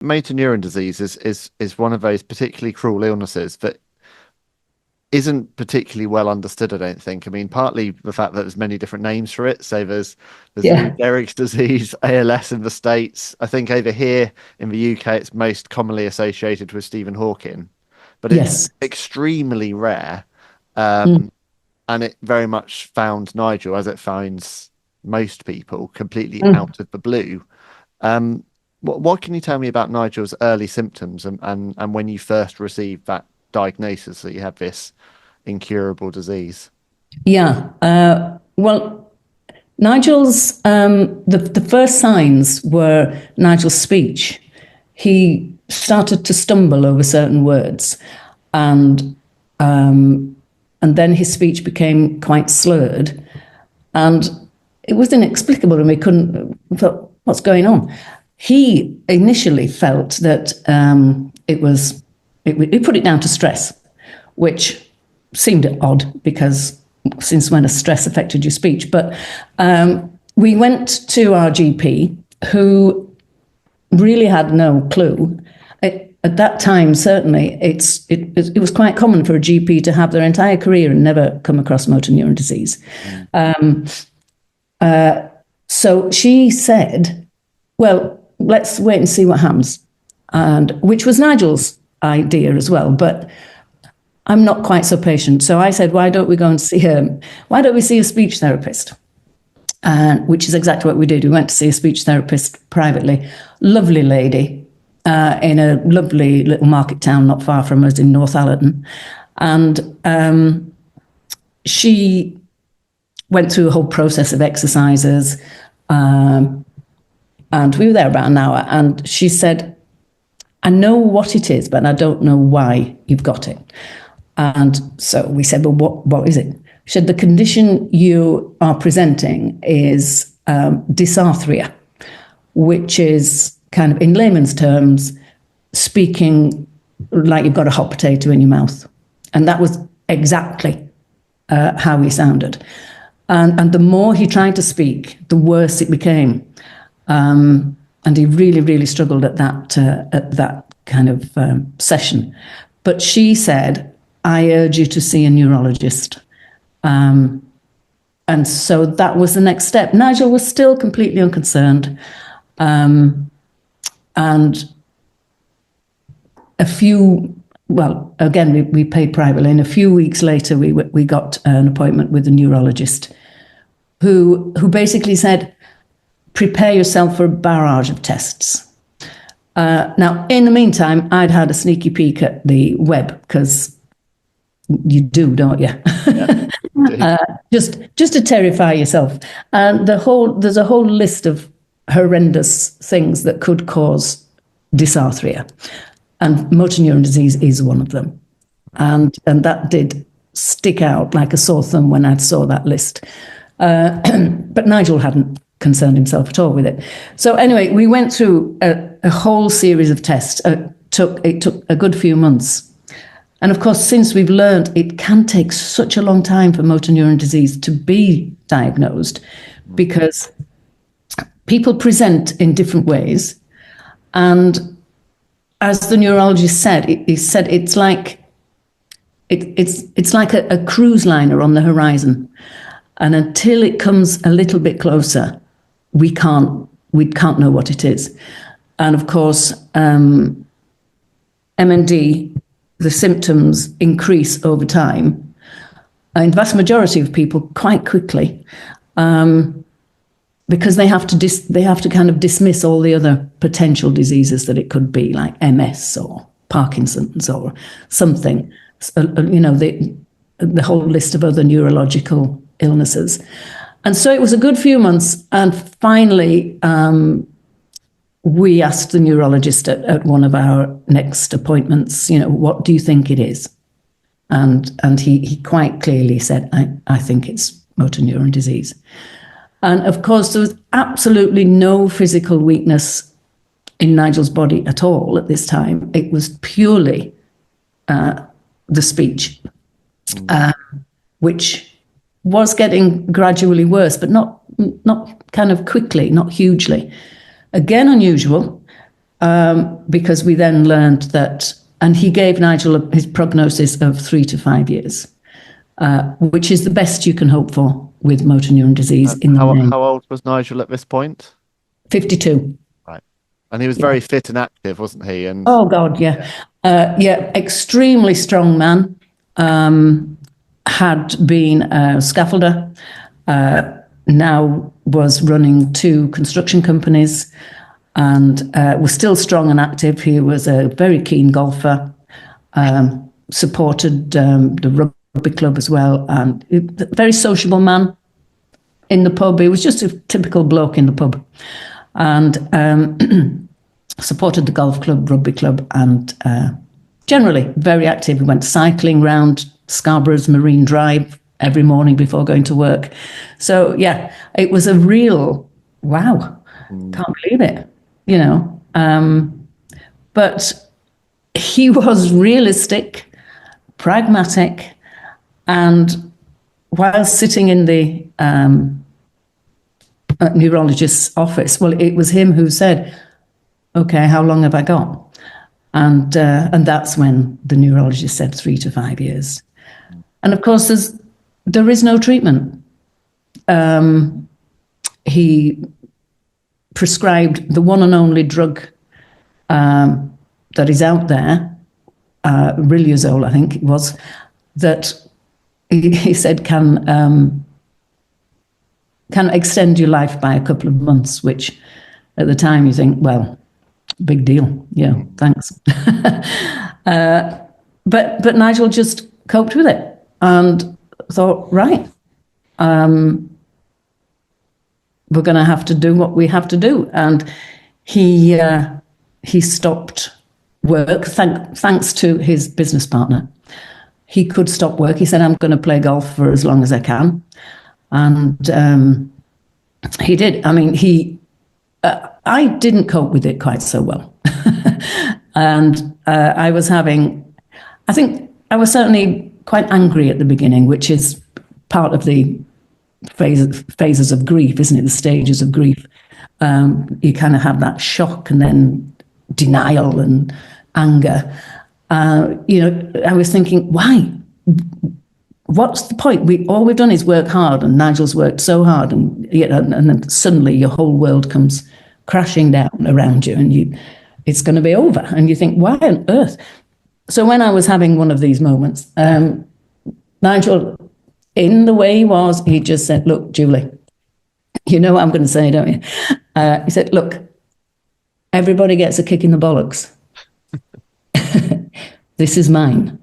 motor neuron disease is one of those particularly cruel illnesses that isn't particularly well understood, I don't think. I mean, partly the fact that there's many different names for it. So there's Lou Yeah. Gehrig's disease, ALS in the States. I think over here in the UK, it's most commonly associated with Stephen Hawking, but it's Yes. extremely rare. Mm. And it very much found Nigel, as it finds most people, completely Mm. out of the blue. What can you tell me about Nigel's early symptoms and when you first received that diagnosis that you had this incurable disease? Yeah. Well, Nigel's the first signs were Nigel's speech. He started to stumble over certain words, and and then his speech became quite slurred, and it was inexplicable, and we couldn't thought, what's going on. He initially felt that he put it down to stress, which seemed odd because since when has stress affected your speech? But we went to our GP, who really had no clue. At that time, certainly, it was quite common for a GP to have their entire career and never come across motor neuron disease. So she said, "Well, let's wait and see what happens," and which was Nigel's idea as well. But I'm not quite so patient, so I said, "Why don't we go and see him? Why don't we see a speech therapist?" Which is exactly what we did. We went to see a speech therapist privately. Lovely lady in a lovely little market town not far from us in Northallerton. And she went through a whole process of exercises. And we were there about an hour. And she said, "I know what it is, but I don't know why you've got it." And so we said, "Well, what is it?" She said, "The condition you are presenting is dysarthria, which is kind of, in layman's terms, speaking like you've got a hot potato in your mouth." And that was exactly how he sounded. And the more he tried to speak, the worse it became. And he really, really struggled at that kind of session. But she said, "I urge you to see a neurologist." And so that was the next step. Nigel was still completely unconcerned. And again, we paid privately. And a few weeks later, we got an appointment with a neurologist who basically said, "Prepare yourself for a barrage of tests." Now, in the meantime, I'd had a sneaky peek at the web, because you do, don't you? Yeah, just to terrify yourself. And there's a whole list of horrendous things that could cause dysarthria, and motor neuron disease is one of them. And that did stick out like a sore thumb when I saw that list. But Nigel hadn't concerned himself at all with it. So anyway, we went through a whole series of tests. It took a good few months. And of course, since we've learned it can take such a long time for motor neuron disease to be diagnosed, because people present in different ways. And as the neurologist said, he said it's like a cruise liner on the horizon. And until it comes a little bit closer, we can't know what it is. And of course, MND, the symptoms increase over time. And the vast majority of people quite quickly, because they have to kind of dismiss all the other potential diseases that it could be, like MS or Parkinson's or something. The whole list of other neurological illnesses. And so it was a good few months, and finally we asked the neurologist at one of our next appointments, "What do you think it is?" And he quite clearly said, I think it's motor neuron disease. And of course, there was absolutely no physical weakness in Nigel's body at all at this time. It was purely the speech, which was getting gradually worse, but not kind of quickly, not hugely. Again, unusual. because we then learned that, and he gave Nigel his prognosis of 3 to 5 years, which is the best you can hope for with motor neuron disease in the main. How old was Nigel at this point? 52. Right. And he was Yeah. very fit and active, wasn't he? And Oh, God, yeah. Yeah, extremely strong man. Had been a scaffolder, now was running 2 construction companies, and was still strong and active. He was a very keen golfer, supported the rugby club as well, and a very sociable man in the pub. He was just a typical bloke in the pub, and supported the golf club, rugby club, and generally very active. He went cycling round Scarborough's Marine Drive every morning before going to work. So, yeah, it was a real, wow, can't believe it, you know. But he was realistic, pragmatic, and while sitting in the neurologist's office, well, it was him who said, okay, how long have I got? And that's when the neurologist said 3 to 5 years. And of course, there is no treatment. He prescribed the one and only drug that is out there, Riluzole, I think it was, that he said can extend your life by a couple of months, which at the time you think, well, big deal. Yeah, thanks. But Nigel just coped with it and thought, right, we're going to have to do what we have to do. And he stopped work, thanks to his business partner. He could stop work. He said, I'm going to play golf for as long as I can. And he did. I mean, I didn't cope with it quite so well. And I was certainly quite angry at the beginning, which is part of the phases of grief, isn't it? The stages of grief. You kind of have that shock and then denial and anger. I was thinking, why? What's the point? All we've done is work hard, and Nigel's worked so hard, and then suddenly your whole world comes crashing down around you, and it's going to be over. And you think, why on earth? So when I was having one of these moments, Nigel, in the way he was, he just said, look, Julie, you know what I'm going to say, don't you? He said, look, everybody gets a kick in the bollocks. This is mine.